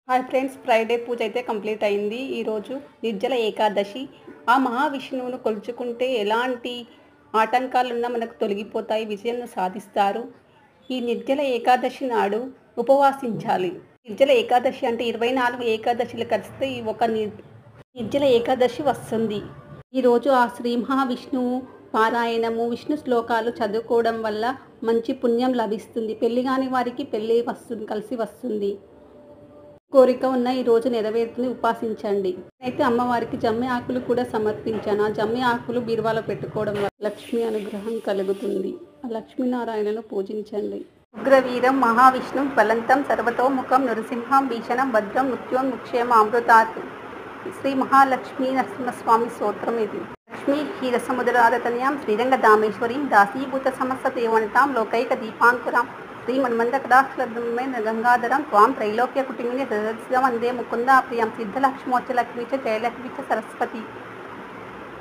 Hi friends, Friday పూజ అయితే complete అయింది. ఈరోజు నిర్జల ఏకాదశి. ఆ మహావిష్ణువును కొలుచుకుంటే ఎలాంటి ఆటంకాలున్నా మనకు తొలగిపోతాయి, విజయం సాధిస్తారు. ఈ నిర్జల ఏకాదశి నాడు ఉపవాసించాలి. నిర్జల ఏకాదశి అంటే 24 ఏకాదశులు కలిస్తే ఈ ఒక నిర్జల ఏకాదశి వస్తుంది. ఈరోజు ఆ శ్రీ మహావిష్ణువు పారాయణము, విష్ణు శ్లోకాలు చదువుకోవడం వల్ల మంచి పుణ్యం లభిస్తుంది. పెళ్లి కాని వారికి పెళ్ళి కలిసి వస్తుంది. కోరిక ఉన్న ఈ రోజు నెరవేరుతుంది, ఉపాసించండి. అయితే అమ్మవారికి జమ్మి ఆకులు కూడా సమర్పించాను. ఆ జమ్మి ఆకులు బీరువాలో పెట్టుకోవడం వల్ల లక్ష్మి అనుగ్రహం కలుగుతుంది. ఆ లక్ష్మీనారాయణను పూజించండి. ఉగ్రవీరం మహావిష్ణుం బలంతం సర్వతోముఖం నృసింహం భీషణం భద్రం మృత్యోన్ముక్షేమ అమృతాత్. శ్రీ మహాలక్ష్మీ నరసింహస్వామి స్తోత్రం ఇది. లక్ష్మీ క్షీరసముద్రారతన్యాం శ్రీరంగదామేశ్వరీం దాసీభూత సమస్త దేవనతాం లోకైక దీపాంకురాం శ్రీమన్మందకటాక్షలబ్రహ్మే గంగాధరం త్వాం త్రైలోక్య కుటుంబిని సదస్య వందే ముకుందా ప్రియం సిద్ధలక్ష్మోచ్చలక్ష్మీ చ జయలక్ష్మీ చ సరస్వతి.